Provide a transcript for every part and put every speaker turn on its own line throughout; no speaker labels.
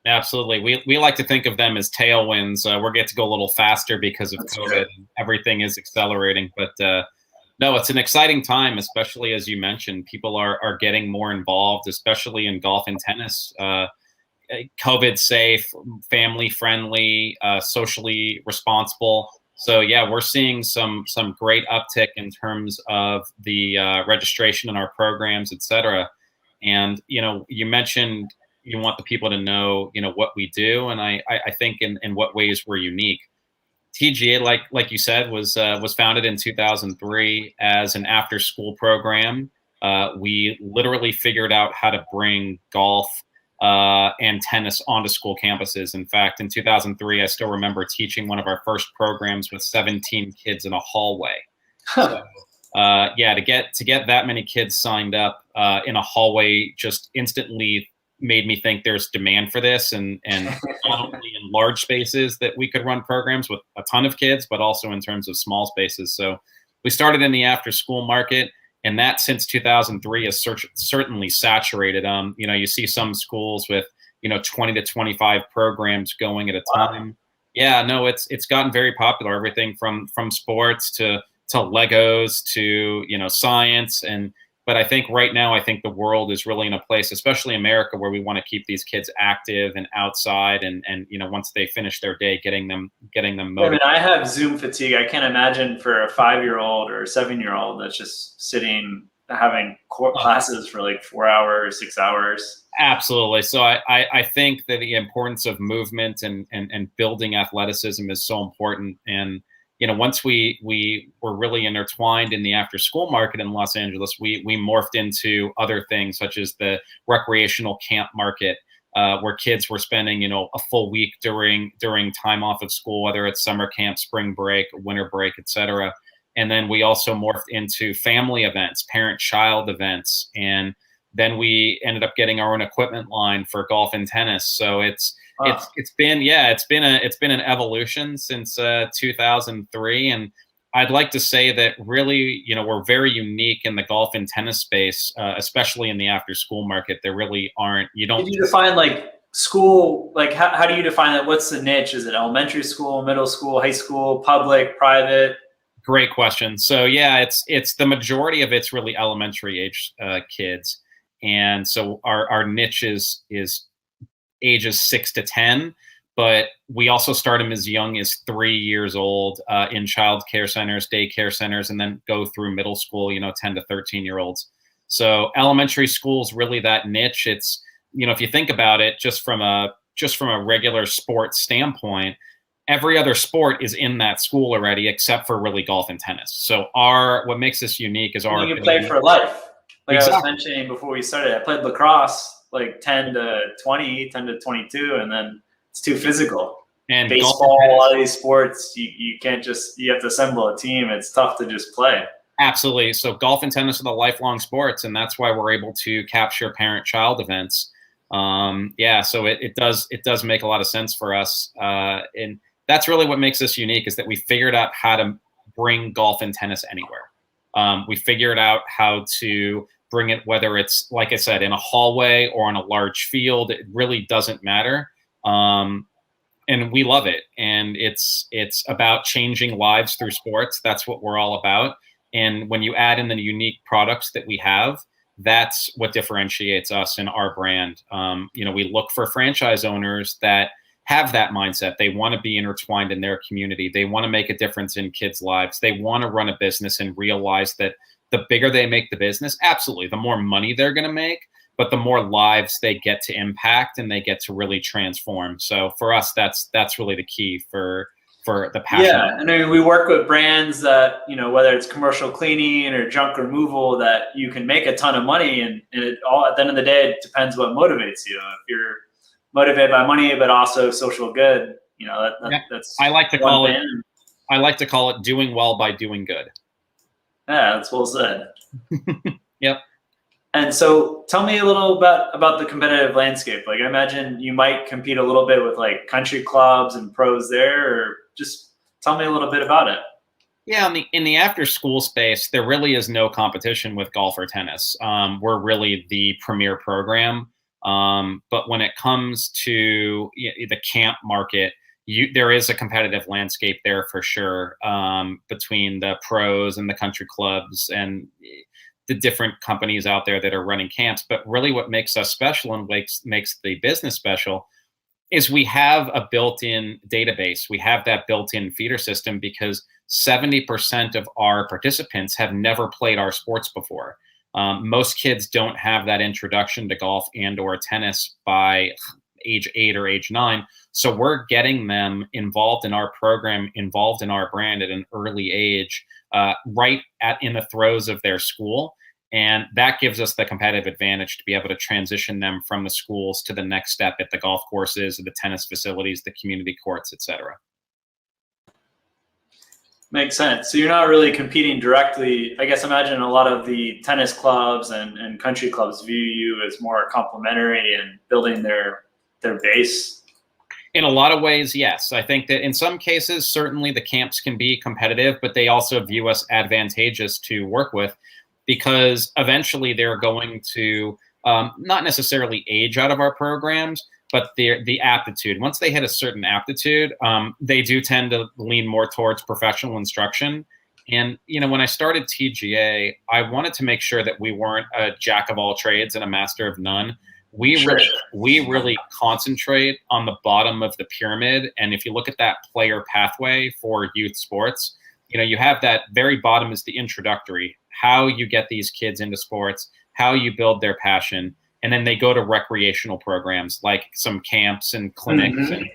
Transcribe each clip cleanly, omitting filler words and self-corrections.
Absolutely. We like to think of them as tailwinds. We get to go a little faster because of
That's
COVID.
true.
Everything is accelerating, but no, it's an exciting time, especially as you mentioned. People are getting more involved, especially in golf and tennis. COVID safe, family friendly, socially responsible. So yeah, we're seeing some great uptick in terms of the registration in our programs, et cetera. And you mentioned you want the people to know what we do, and I think in what ways we're unique. TGA, like you said, was founded in 2003 as an after school program. We literally figured out how to bring golf and tennis onto school campuses. In fact, in 2003, I still remember teaching one of our first programs with 17 kids in a hallway. So, yeah, to get that many kids signed up in a hallway just instantly made me think there's demand for this, and not only in large spaces that we could run programs with a ton of kids, but also in terms of small spaces. So we started in the after school market, and that since 2003 has certainly saturated. You see some schools with 20 to 25 programs going at a time. Yeah, no, it's gotten very popular. Everything from sports to Legos to science. But I think right now, I think the world is really in a place, especially America, where we want to keep these kids active and outside, and once they finish their day, getting them motivated.
I mean, I have Zoom fatigue. I can't imagine for a 5-year-old or a 7-year-old that's just sitting having classes for like 4 hours, 6 hours.
Absolutely. So I think that the importance of movement and building athleticism is so important. And once we were really intertwined in the after school market in Los Angeles, we morphed into other things such as the recreational camp market, where kids were spending a full week during time off of school, whether it's summer camp, spring break, winter break, etc. And then we also morphed into family events, parent-child events, and then we ended up getting our own equipment line for golf and tennis. So it's been an evolution since 2003, and I'd like to say that really we're very unique in the golf and tennis space, especially in the after school market. There really aren't.
Did you define like school? Like how do you define that? What's the niche? Is it elementary school, middle school, high school, public, private?
Great question. So yeah, it's the majority of it's really elementary age kids, and so our niche is ages 6 to 10, but we also start them as young as 3 years old in child care centers, daycare centers, and then go through middle school, 10 to 13-year-olds. So elementary school is really that niche. It's, if you think about it, just from a regular sports standpoint, every other sport is in that school already, except for really golf and tennis. So what makes us unique is
you can play for life. Like exactly. I was mentioning before we started, I played lacrosse like 10 to 20, 10 to 22, and then it's too physical. And baseball, a lot of these sports, you can't just, you have to assemble a team. It's tough to just play.
Absolutely. So golf and tennis are the lifelong sports, and that's why we're able to capture parent-child events. So it does make a lot of sense for us. And that's really what makes us unique, is that we figured out how to bring golf and tennis anywhere. We figured out how to bring it, whether it's, like I said, in a hallway or on a large field. It really doesn't matter. And we love it. And it's about changing lives through sports. That's what we're all about. And when you add in the unique products that we have, that's what differentiates us and our brand. We look for franchise owners that have that mindset. They want to be intertwined in their community. They want to make a difference in kids' lives. They want to run a business and realize that the bigger they make the business, absolutely, the more money they're going to make, but the more lives they get to impact and they get to really transform. So for us, that's really the key for the passion.
Yeah, I mean, we work with brands that, whether it's commercial cleaning or junk removal, that you can make a ton of money, and it all, at the end of the day, it depends what motivates you. If you're motivated by money, but also social good, that's.
I like to call it doing well by doing good.
Yeah, that's well said.
Yep.
And so tell me a little bit about the competitive landscape. Like, I imagine you might compete a little bit with like country clubs and pros there, or just tell me a little bit about it.
Yeah, in the after school space, there really is no competition with golf or tennis. We're really the premier program. But when it comes to the camp market, there is a competitive landscape there for sure, between the pros and the country clubs and the different companies out there that are running camps. But really what makes us special and makes the business special is we have a built-in database. We have that built-in feeder system because 70% of our participants have never played our sports before. Most kids don't have that introduction to golf and or tennis by age 8 or age 9. So we're getting them involved in our program, involved in our brand at an early age, right in the throes of their school. And that gives us the competitive advantage to be able to transition them from the schools to the next step at the golf courses, the tennis facilities, the community courts, et cetera.
Makes sense. So you're not really competing directly. I guess imagine a lot of the tennis clubs and country clubs view you as more complementary and building their base.
In a lot of ways, yes. I think that in some cases, certainly the camps can be competitive, but they also view us advantageous to work with because eventually they're going to not necessarily age out of our programs, but the aptitude. Once they hit a certain aptitude, they do tend to lean more towards professional instruction. And, when I started TGA, I wanted to make sure that we weren't a jack of all trades and a master of none. We really concentrate on the bottom of the pyramid. And if you look at that player pathway for youth sports, you have that very bottom is the introductory, how you get these kids into sports, how you build their passion. And then they go to recreational programs like some camps and clinics and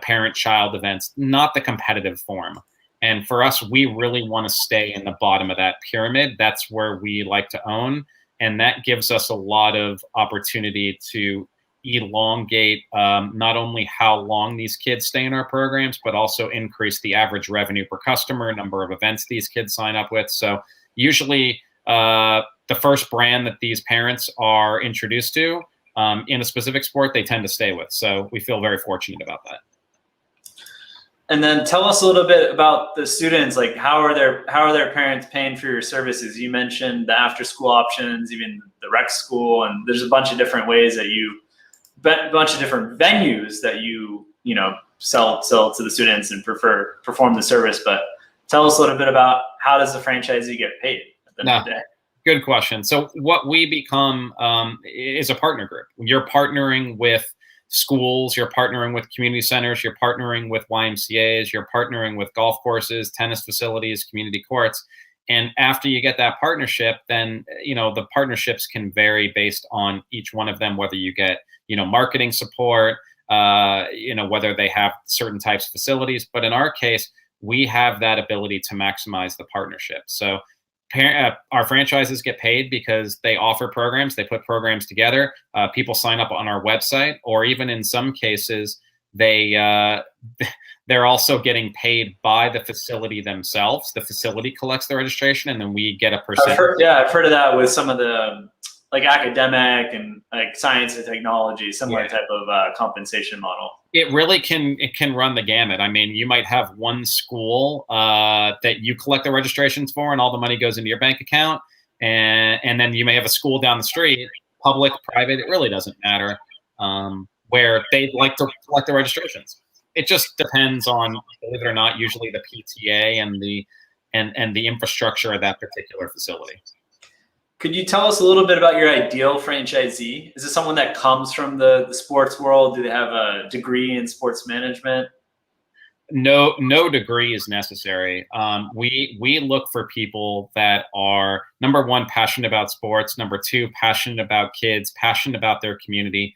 parent-child events, not the competitive form. And for us, we really want to stay in the bottom of that pyramid. That's where we like to own. And that gives us a lot of opportunity to elongate not only how long these kids stay in our programs, but also increase the average revenue per customer, number of events these kids sign up with. So usually the first brand that these parents are introduced to in a specific sport, they tend to stay with. So we feel very fortunate about that.
And then tell us a little bit about the students. Like, how are their parents paying for your services? You mentioned the after-school options, even the rec school, and there's a bunch of different ways that bunch of different venues that you sell to the students and perform the service. But tell us a little bit about how does the franchisee get paid at the end of the day?
Good question. So what we become is a partner group. You're partnering with schools, you're partnering with community centers, you're partnering with YMCAs, you're partnering with golf courses, tennis facilities, community courts. And after you get that partnership, then, the partnerships can vary based on each one of them, whether you get, marketing support, whether they have certain types of facilities. But in our case, we have that ability to maximize the partnership. So our franchises get paid because they offer programs, they put programs together, people sign up on our website, or even in some cases, they're also getting paid by the facility themselves. The facility collects the registration and then we get a percentage.
I've heard of that with some of the like academic and like science and technology, similar type of compensation model.
It really can run the gamut. I mean, you might have one school that you collect the registrations for and all the money goes into your bank account. And then you may have a school down the street, public, private, it really doesn't matter, where they'd like to collect the registrations. It just depends on, believe it or not, usually the PTA and the infrastructure of that particular facility.
Could you tell us a little bit about your ideal franchisee? Is it someone that comes from the sports world? Do they have a degree in sports management?
No degree is necessary. We look for people that are, number one, passionate about sports. Number two, passionate about kids, passionate about their community.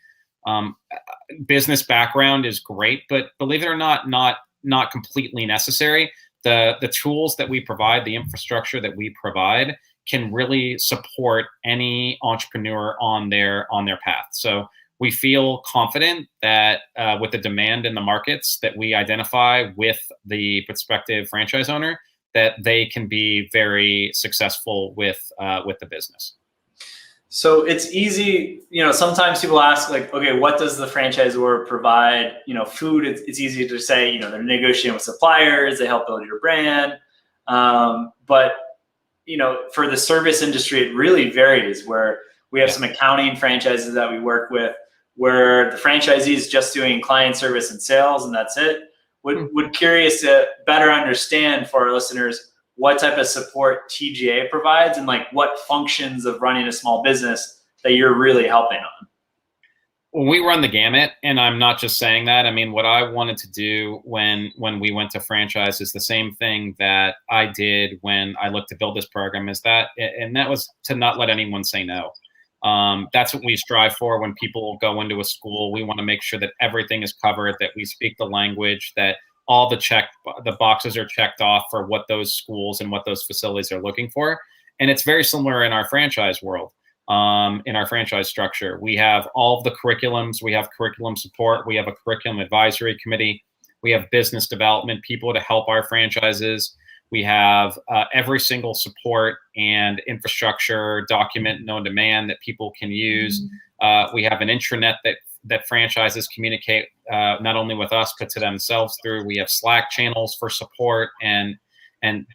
Business background is great, but believe it or not completely necessary. The tools that we provide, the infrastructure that we provide, can really support any entrepreneur on their path. So we feel confident that with the demand in the markets that we identify with the prospective franchise owner, that they can be very successful with the business.
So it's easy, sometimes people ask like, okay, what does the franchisor provide? Food, it's easy to say, they're negotiating with suppliers, they help build your brand. But for the service industry, it really varies, where we have some accounting franchises that we work with. where the franchisee is just doing client service and sales and that's it. Would curious to better understand for our listeners what type of support TGA provides and like what functions of running a small business that you're really helping on.
Well, we run the gamut, and I'm not just saying that. I mean, what I wanted to do when we went to franchise is the same thing that I did when I looked to build this program, and that was to not let anyone say no. That's what we strive for when people go into a school. We want to make sure that everything is covered, that we speak the language, that all the boxes are checked off for what those schools and what those facilities are looking for. And it's very similar in our franchise world. In our franchise structure, we have all of the curriculums. We have curriculum support. We have a curriculum advisory committee. We have business development people to help our franchises. We have every single support and infrastructure document known to man that people can use. We have an intranet that franchises communicate not only with us, but to themselves through. We have Slack channels for support and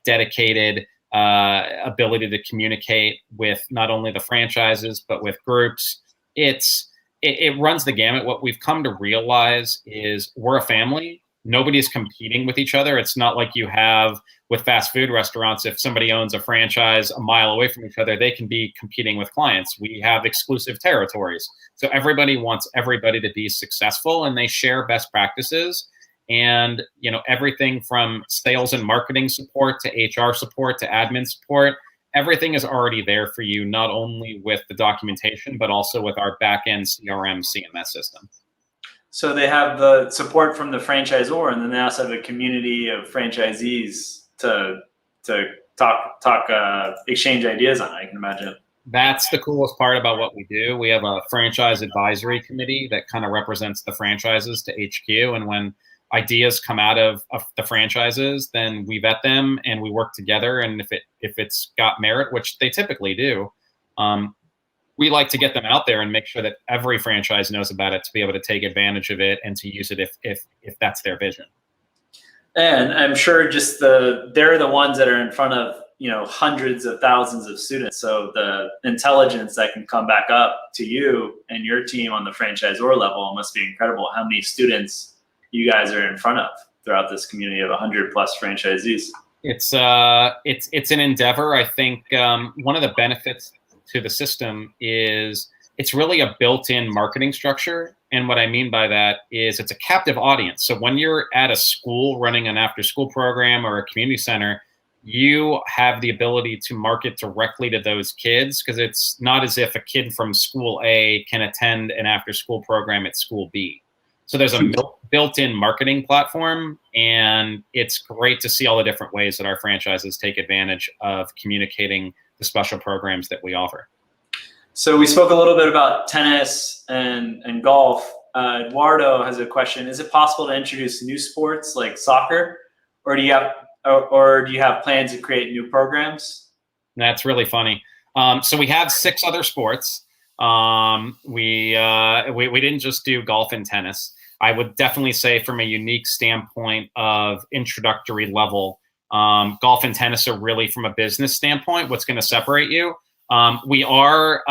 dedicated ability to communicate with not only the franchises, but with groups. It runs the gamut. What we've come to realize is we're a family. Nobody's competing with each other. It's not like you have with fast food restaurants. If somebody owns a franchise a mile away from each other, they can be competing with clients. We have exclusive territories. So everybody wants everybody to be successful, and they share best practices. And, everything from sales and marketing support to HR support to admin support, everything is already there for you, not only with the documentation, but also with our back-end CRM CMS system.
So they have the support from the franchisor, and then they also have a community of franchisees to talk, exchange ideas on, I can imagine.
That's the coolest part about what we do. We have a franchise advisory committee that kind of represents the franchises to HQ. And when ideas come out of the franchises, then we vet them and we work together. And if it's got merit, which they typically do, we like to get them out there and make sure that every franchise knows about it to be able to take advantage of it and to use it if that's their vision.
And I'm sure they're the ones that are in front of, hundreds of thousands of students. So the intelligence that can come back up to you and your team on the franchisor level must be incredible. How many students you guys are in front of throughout this community of 100 plus franchisees?
It's an endeavor. I think one of the benefits to the system is it's really a built-in marketing structure. And what I mean by that is it's a captive audience. So when you're at a school running an after-school program or a community center, you have the ability to market directly to those kids, because it's not as if a kid from school A can attend an after-school program at school B. So there's a built-in marketing platform, and it's great to see all the different ways that our franchises take advantage of communicating the special programs that we offer.
So we spoke a little bit about tennis and golf. Eduardo has a question. Is it possible to introduce new sports like soccer, or do you have plans to create new programs?
That's really funny. So we have 6 other sports. We didn't just do golf and tennis. I would definitely say from a unique standpoint of introductory level, golf and tennis are really from a business standpoint what's going to separate you. We are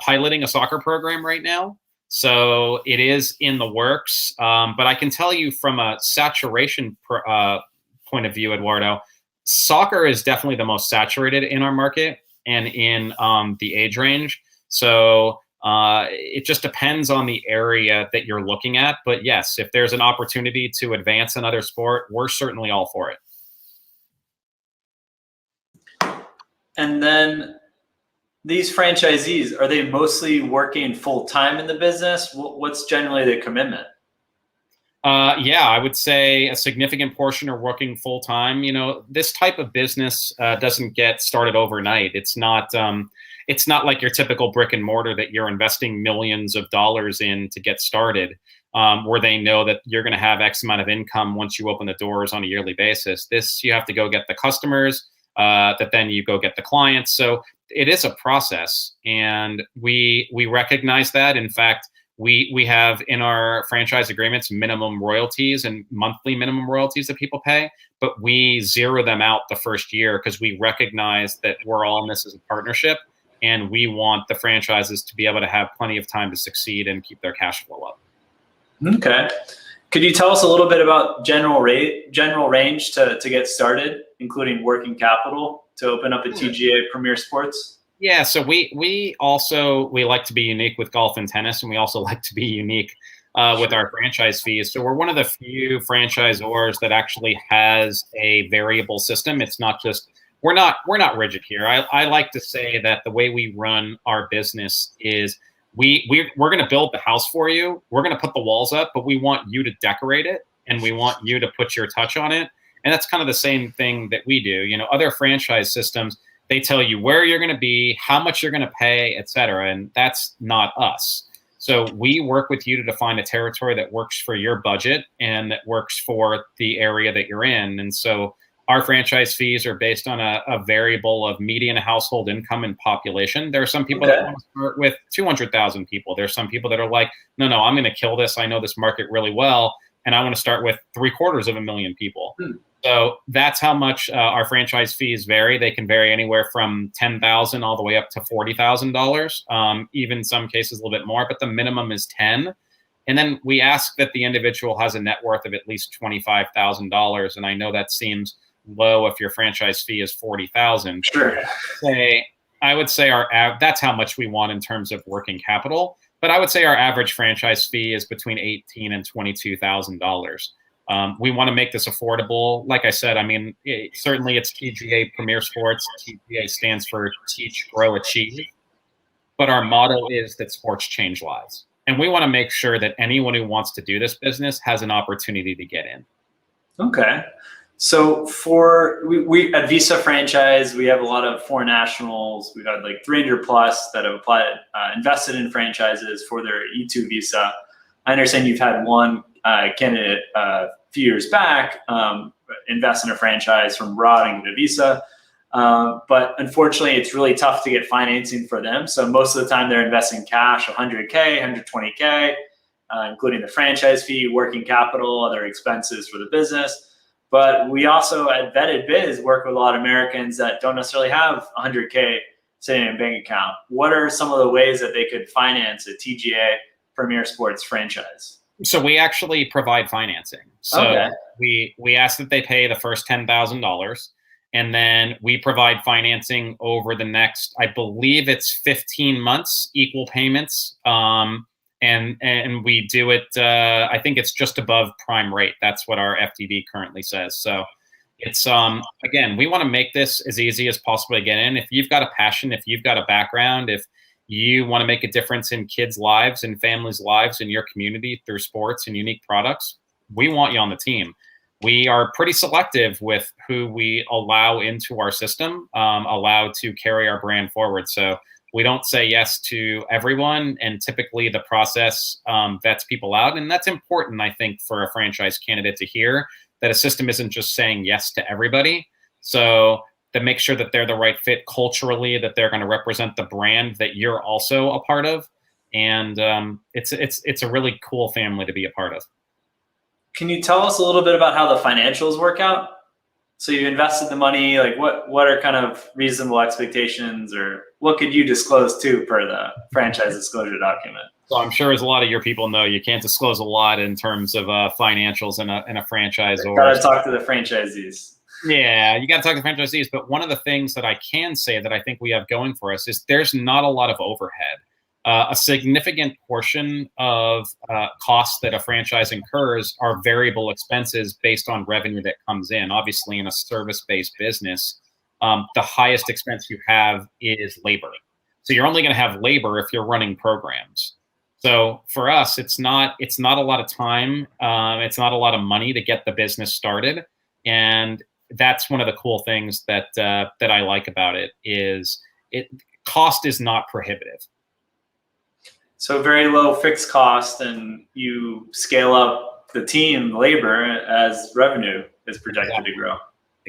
piloting a soccer program right now, so it is in the works. But I can tell you from a saturation point of view, Eduardo, soccer is definitely the most saturated in our market and in the age range. So it just depends on the area that you're looking at. But yes, if there's an opportunity to advance another sport, we're certainly all for it.
And then these franchisees, are they mostly working full-time in the business? What's generally the commitment?
Yeah, I would say a significant portion are working full-time. This type of business doesn't get started overnight. It's not like your typical brick and mortar that you're investing millions of dollars in to get started, where they know that you're going to have X amount of income once you open the doors on a yearly basis. This, you have to go get the customers, that then you go get the clients. So it is a process, and we recognize that. In fact, we have in our franchise agreements minimum royalties and monthly minimum royalties that people pay, but we zero them out the first year because we recognize that we're all in this as a partnership. and we want the franchises to be able to have plenty of time to succeed and keep their cash flow up.
Okay. Could you tell us a little bit about general range to get started, including working capital to open up a TGA Premier Sports?
Yeah, so we like to be unique with golf and tennis, and we also like to be unique with our franchise fees. So we're one of the few franchisors that actually has a variable system. It's not just we're not rigid here. I like to say that the way we run our business is we're going to build the house for you. We're going to put the walls up, but we want you to decorate it, and we want you to put your touch on it. And that's kind of the same thing that we do. You know, other franchise systems, they tell you where you're going to be, how much you're going to pay, et cetera. And that's not us. So we work with you to define a territory that works for your budget and that works for the area that you're in. And so our franchise fees are based on a variable of median household income and population. There are some people that want to start with 200,000 people. There's some people that are like, no, I'm going to kill this. I know this market really well, and I want to start with 750,000 people. So that's how much our franchise fees vary. They can vary anywhere from $10,000 all the way up to $40,000, even some cases a little bit more, but the minimum is 10. And then we ask that the individual has a net worth of at least $25,000. And I know that seems low if your franchise fee is $40,000.
Sure.
I would say that's how much we want in terms of working capital. But I would say our average franchise fee is between $18,000 and $22,000. We want to make this affordable. Like I said, I mean, certainly it's TGA Premier Sports. TGA stands for Teach, Grow, Achieve. But our motto is that sports change lives. And we want to make sure that anyone who wants to do this business has an opportunity to get in.
Okay. So we at Visa Franchise, we have a lot of foreign nationals. We've had like 300 plus that have applied, invested in franchises for their E2 visa. I understand you've had one candidate a few years back invest in a franchise from abroad and get a visa. But unfortunately, it's really tough to get financing for them. So most of the time they're investing cash, 100K, 120K, including the franchise fee, working capital, other expenses for the business. But we also at Vetted Biz work with a lot of Americans that don't necessarily have 100K sitting in a bank account. What are some of the ways that they could finance a TGA Premier Sports franchise?
So we actually provide financing. So we ask that they pay the first $10,000, and then we provide financing over the next, I believe it's 15 months, equal payments. And we do it, I think it's just above prime rate. That's what our FDD currently says. So it's, again, we want to make this as easy as possible to get in. If you've got a passion, if you've got a background, if you want to make a difference in kids' lives and families' lives in your community through sports and unique products, we want you on the team. We are pretty selective with who we allow into our system, allow to carry our brand forward. So we don't say yes to everyone, and typically the process vets people out. And that's important, I think, for a franchise candidate to hear, that a system isn't just saying yes to everybody. So to make sure that they're the right fit culturally, that they're going to represent the brand that you're also a part of. And it's a really cool family to be a part of.
Can you tell us a little bit about how the financials work out? So you invested the money, like what are kind of reasonable expectations, or what could you disclose to per the franchise disclosure document?
So I'm sure as a lot of your people know, you can't disclose a lot in terms of financials in a franchise.
You gotta talk to the franchisees.
Yeah, you got to talk to the franchisees. But one of the things that I can say that I think we have going for us is there's not a lot of overhead. A significant portion of costs that a franchise incurs are variable expenses based on revenue that comes in. Obviously, in a service-based business, the highest expense you have is labor. So you're only going to have labor if you're running programs. So for us, it's not a lot of time. It's not a lot of money to get the business started. And that's one of the cool things that I like about it is cost is not prohibitive.
So very low fixed cost, and you scale up the team labor as revenue is projected to grow,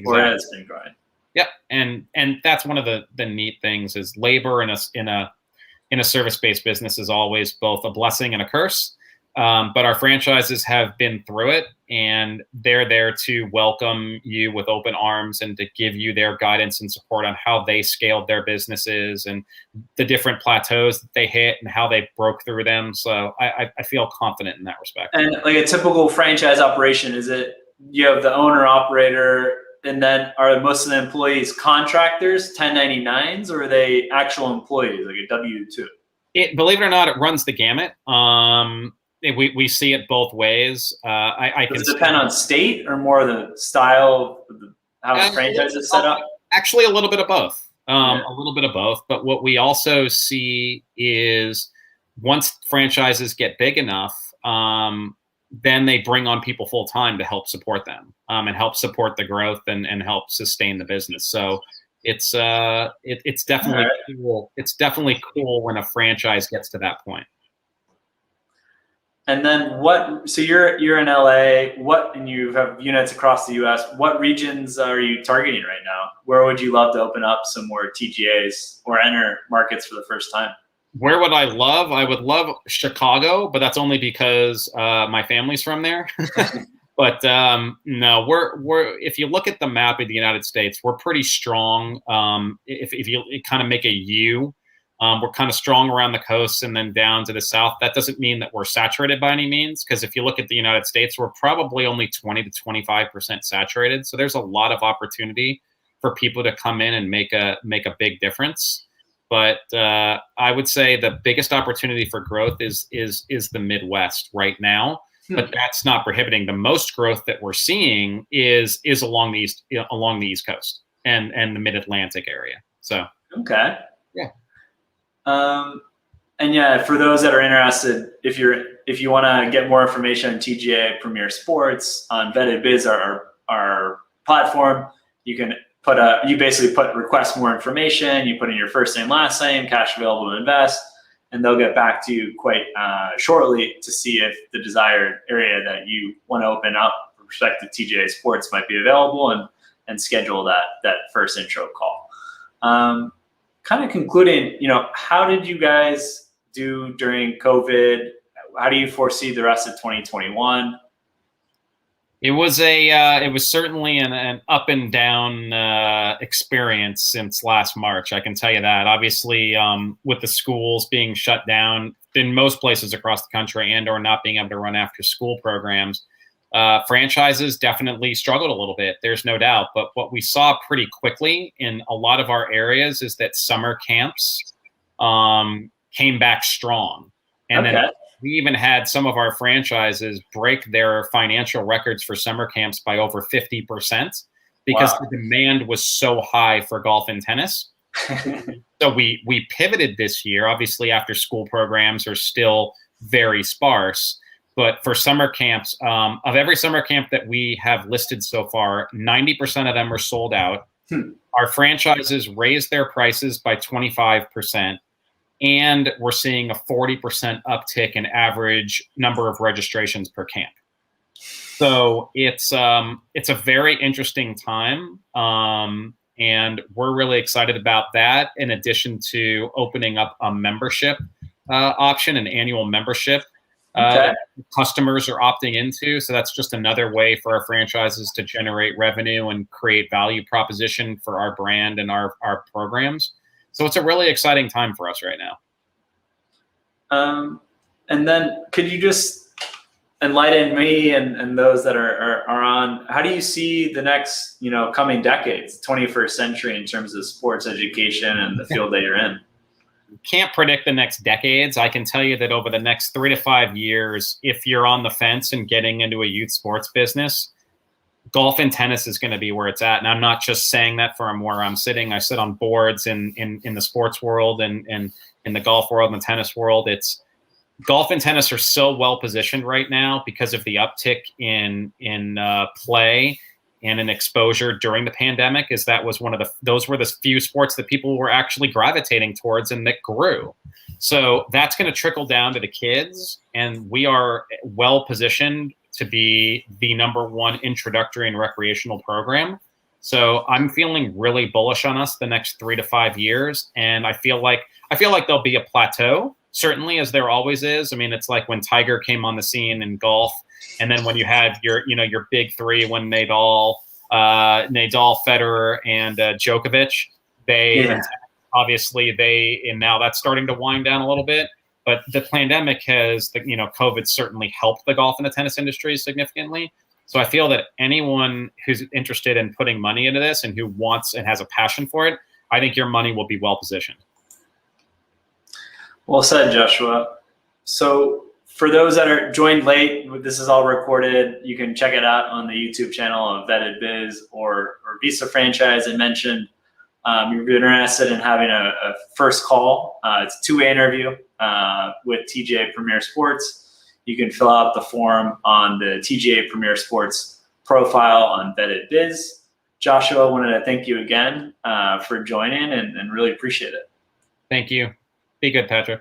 or has been growing.
Yep, and that's one of the neat things is labor in a service-based business is always both a blessing and a curse. But our franchises have been through it, and they're there to welcome you with open arms and to give you their guidance and support on how they scaled their businesses and the different plateaus that they hit and how they broke through them. So I feel confident in that respect.
And like a typical franchise operation, is it you have the owner operator, and then are most of the employees contractors, 1099s, or are they actual employees, like a W-2?
Believe it or not, it runs the gamut. We see it both ways.
Does it depend on state or more the style of how the franchise is set up?
Actually, a little bit of both. A little bit of both. But what we also see is once franchises get big enough, then they bring on people full time to help support them and help support the growth and help sustain the business. So it's definitely cool. It's definitely cool when a franchise gets to that point.
And then so you're in LA, and you have units across the US. What regions are you targeting right now? Where would you love to open up some more TGAs or enter markets for the first time?
Where would I love? I would love Chicago, but that's only because my family's from there. But no, if you look at the map of the United States, we're pretty strong. If you kind of make a U, we're kind of strong around the coast and then down to the south. That doesn't mean that we're saturated by any means, because if you look at the United States, we're probably only 20 to 25% saturated. So there's a lot of opportunity for people to come in and make a big difference. But I would say the biggest opportunity for growth is the Midwest right now. But that's not prohibiting. The most growth that we're seeing is along the East Coast and the Mid-Atlantic area. So
okay.
Yeah.
And yeah, for those that are interested, if you want to get more information on TGA Premier Sports, on Vetted Biz, our platform, you basically request more information. You put in your first name, last name, cash available to invest, and they'll get back to you quite shortly to see if the desired area that you want to open up for prospective TGA Sports might be available, and schedule that first intro call. Kind of concluding, how did you guys do during COVID? How do you foresee the rest of 2021?
It was certainly an up and down experience since last March. I can tell you that. Obviously, with the schools being shut down in most places across the country and/or not being able to run after school programs, franchises definitely struggled a little bit. There's no doubt. But what we saw pretty quickly in a lot of our areas is that summer camps came back strong, and then we even had some of our franchises break their financial records for summer camps by over 50% because the demand was so high for golf and tennis. So we pivoted this year. Obviously, after school programs are still very sparse, but for summer camps, of every summer camp that we have listed so far, 90% of them are sold out. Our franchises raised their prices by 25%. And we're seeing a 40% uptick in average number of registrations per camp. So it's a very interesting time, and we're really excited about that. In addition to opening up a membership option, an annual membership that customers are opting into. So that's just another way for our franchises to generate revenue and create value proposition for our brand and our programs. So it's a really exciting time for us right now.
And then could you just enlighten me and those that are on, how do you see the next, coming decades, 21st century, in terms of sports education and the field that you're in?
Can't predict the next decades. I can tell you that over the next 3 to 5 years, if you're on the fence and getting into a youth sports business, golf and tennis is going to be where it's at. And I'm not just saying that from where I'm sitting. I sit on boards in the sports world and in the golf world and the tennis world. It's golf and tennis are so well positioned right now because of the uptick in play and in exposure during the pandemic. Those were the few sports that people were actually gravitating towards and that grew. So that's going to trickle down to the kids, and we are well positioned to be the #1 introductory and recreational program. So I'm feeling really bullish on us the next 3 to 5 years. And I feel like there'll be a plateau certainly, as there always is. I mean, it's like when Tiger came on the scene in golf, and then when you had your big three, when Nadal, Federer, and Djokovic, and now that's starting to wind down a little bit. But the pandemic has, COVID certainly helped the golf and the tennis industry significantly. So I feel that anyone who's interested in putting money into this and who wants and has a passion for it, I think your money will be well positioned.
Well said, Joshua. So for those that are joined late, this is all recorded. You can check it out on the YouTube channel of Vetted Biz or Visa Franchise. I mentioned you're interested in having a first call. It's a two-way interview with TGA Premier Sports. You can fill out the form on the TGA Premier Sports profile on Vetted Biz. Joshua, I wanted to thank you again for joining and really appreciate it.
Thank you. Be good, Patrick.